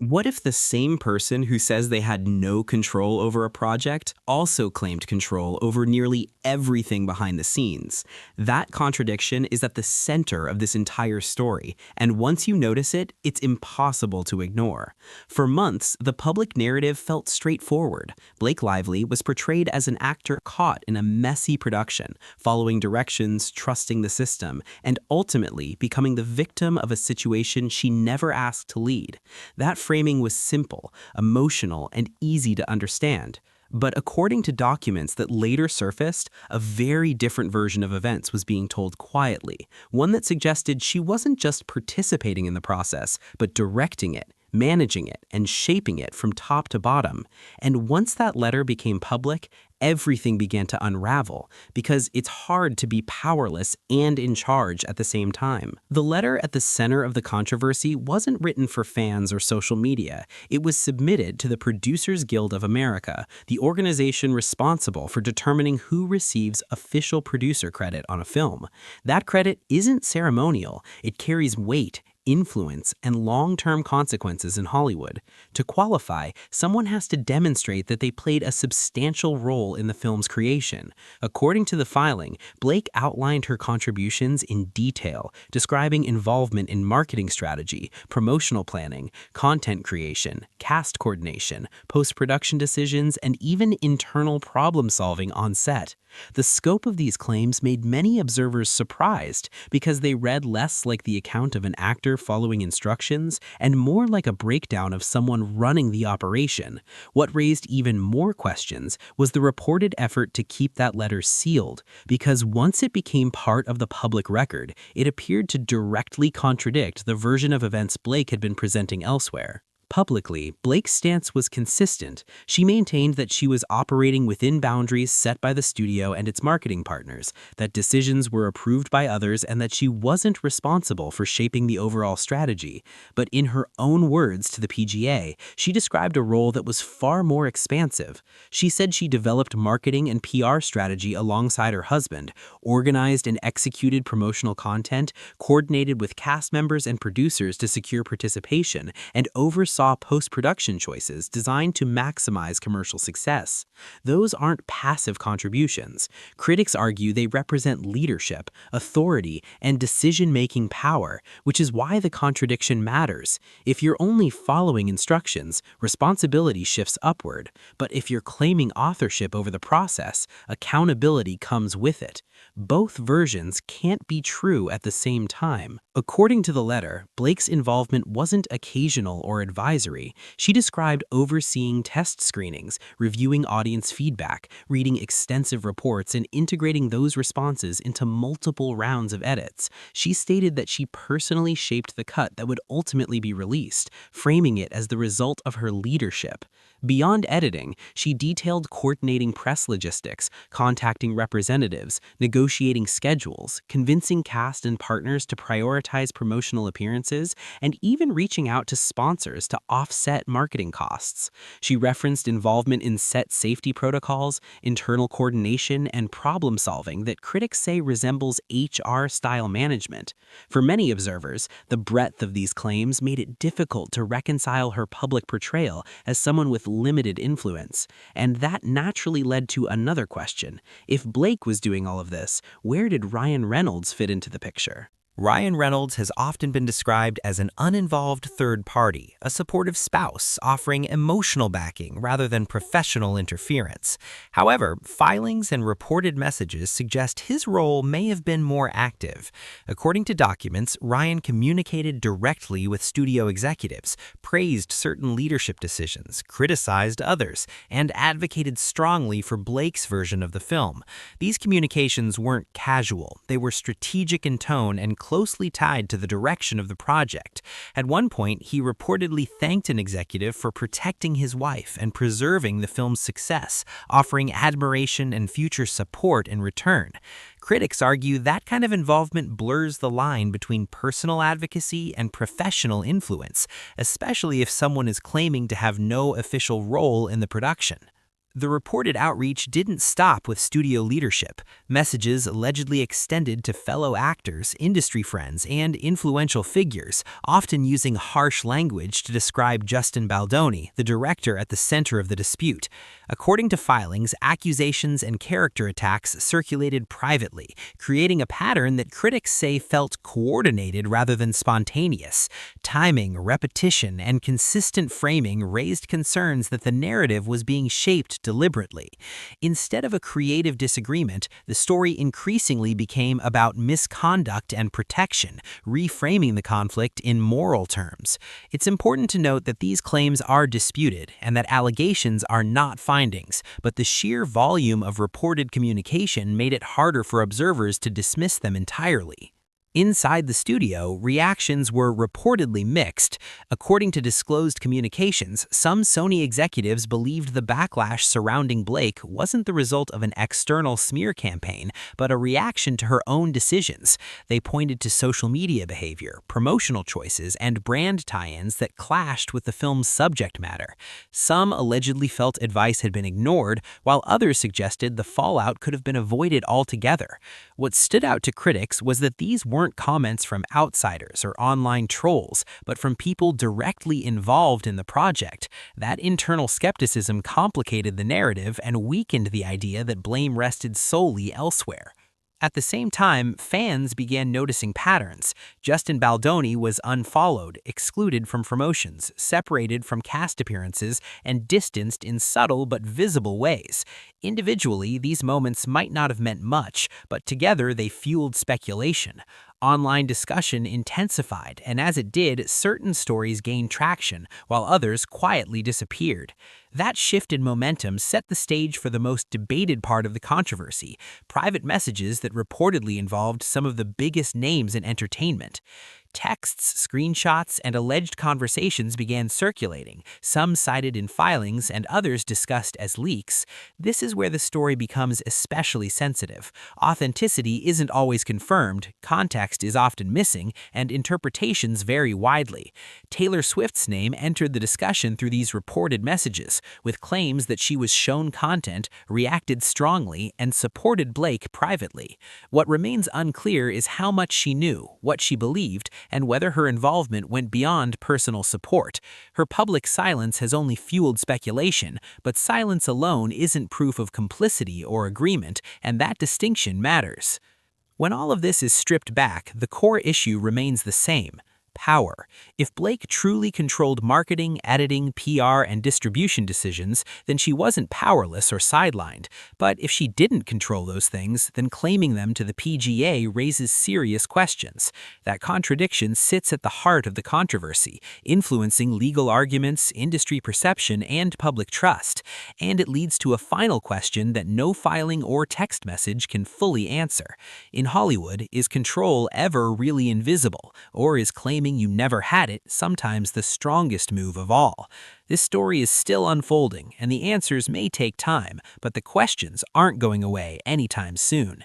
What if the same person who says they had no control over a project also claimed control over nearly everything behind the scenes? That contradiction is at the center of this entire story, and once you notice it, it's impossible to ignore. For months, the public narrative felt straightforward. Blake Lively was portrayed as an actor caught in a messy production, following directions, trusting the system, and ultimately becoming the victim of a situation she never asked to lead. That framing was simple, emotional, and easy to understand. But according to documents that later surfaced, a very different version of events was being told quietly, one that suggested she wasn't just participating in the process, but directing it, managing it, and shaping it from top to bottom. And once that letter became public, everything began to unravel, because it's hard to be powerless and in charge at the same time. The letter at the center of the controversy wasn't written for fans or social media. It was submitted to the Producers Guild of America, the organization responsible for determining who receives official producer credit on a film. That credit isn't ceremonial. It carries weight, influence, and long-term consequences in Hollywood. To qualify, someone has to demonstrate that they played a substantial role in the film's creation. According to the filing, Blake outlined her contributions in detail, describing involvement in marketing strategy, promotional planning, content creation, cast coordination, post-production decisions, and even internal problem-solving on set. The scope of these claims made many observers surprised because they read less like the account of an actor following instructions and more like a breakdown of someone running the operation. What raised even more questions was the reported effort to keep that letter sealed, because once it became part of the public record, it appeared to directly contradict the version of events Blake had been presenting elsewhere. Publicly, Blake's stance was consistent. She maintained that she was operating within boundaries set by the studio and its marketing partners, that decisions were approved by others, and that she wasn't responsible for shaping the overall strategy. But in her own words to the PGA, she described a role that was far more expansive. She said she developed marketing and PR strategy alongside her husband, organized and executed promotional content, coordinated with cast members and producers to secure participation, and oversaw post-production choices designed to maximize commercial success. Those aren't passive contributions. Critics argue they represent leadership, authority, and decision-making power, which is why the contradiction matters. If you're only following instructions, responsibility shifts upward. But if you're claiming authorship over the process, accountability comes with it. Both versions can't be true at the same time. According to the letter, Blake's involvement wasn't occasional or advisory. She described overseeing test screenings, reviewing audience feedback, reading extensive reports, and integrating those responses into multiple rounds of edits. She stated that she personally shaped the cut that would ultimately be released, framing it as the result of her leadership. Beyond editing, she detailed coordinating press logistics, contacting representatives, negotiating schedules, convincing cast and partners to prioritize promotional appearances, and even reaching out to sponsors to offset marketing costs. She referenced involvement in set safety protocols, internal coordination, and problem-solving that critics say resembles HR-style management. For many observers, the breadth of these claims made it difficult to reconcile her public portrayal as someone with limited influence. And that naturally led to another question. If Blake was doing all of this, where did Ryan Reynolds fit into the picture? Ryan Reynolds has often been described as an uninvolved third party, a supportive spouse offering emotional backing rather than professional interference. However, filings and reported messages suggest his role may have been more active. According to documents, Ryan communicated directly with studio executives, praised certain leadership decisions, criticized others, and advocated strongly for Blake's version of the film. These communications weren't casual. They were strategic in tone and closely tied to the direction of the project. At one point, he reportedly thanked an executive for protecting his wife and preserving the film's success, offering admiration and future support in return. Critics argue that kind of involvement blurs the line between personal advocacy and professional influence, especially if someone is claiming to have no official role in the production. The reported outreach didn't stop with studio leadership. Messages allegedly extended to fellow actors, industry friends, and influential figures, often using harsh language to describe Justin Baldoni, the director at the center of the dispute. According to filings, accusations and character attacks circulated privately, creating a pattern that critics say felt coordinated rather than spontaneous. Timing, repetition, and consistent framing raised concerns that the narrative was being shaped deliberately. Instead of a creative disagreement, the story increasingly became about misconduct and protection, reframing the conflict in moral terms. It's important to note that these claims are disputed and that allegations are not findings, but the sheer volume of reported communication made it harder for observers to dismiss them entirely. Inside the studio, reactions were reportedly mixed. According to disclosed communications, some Sony executives believed the backlash surrounding Blake wasn't the result of an external smear campaign, but a reaction to her own decisions. They pointed to social media behavior, promotional choices, and brand tie-ins that clashed with the film's subject matter. Some allegedly felt advice had been ignored, while others suggested the fallout could have been avoided altogether. What stood out to critics was that these weren't comments from outsiders or online trolls, but from people directly involved in the project. That internal skepticism complicated the narrative and weakened the idea that blame rested solely elsewhere. At the same time, fans began noticing patterns. Justin Baldoni was unfollowed, excluded from promotions, separated from cast appearances, and distanced in subtle but visible ways. Individually, these moments might not have meant much, but together they fueled speculation. Online discussion intensified, and as it did, certain stories gained traction, while others quietly disappeared. That shift in momentum set the stage for the most debated part of the controversy: private messages that reportedly involved some of the biggest names in entertainment. Texts, screenshots, and alleged conversations began circulating, some cited in filings and others discussed as leaks. This is where the story becomes especially sensitive. Authenticity isn't always confirmed, context is often missing, and interpretations vary widely. Taylor Swift's name entered the discussion through these reported messages, with claims that she was shown content, reacted strongly, and supported Blake privately. What remains unclear is how much she knew, what she believed, and whether her involvement went beyond personal support. Her public silence has only fueled speculation, but silence alone isn't proof of complicity or agreement, and that distinction matters. When all of this is stripped back, the core issue remains the same: power. If Blake truly controlled marketing, editing, PR, and distribution decisions, then she wasn't powerless or sidelined. But if she didn't control those things, then claiming them to the PGA raises serious questions. That contradiction sits at the heart of the controversy, influencing legal arguments, industry perception, and public trust. And it leads to a final question that no filing or text message can fully answer. In Hollywood, is control ever really invisible, or is claiming you never had it sometimes the strongest move of all? This story is still unfolding, and the answers may take time, but the questions aren't going away anytime soon.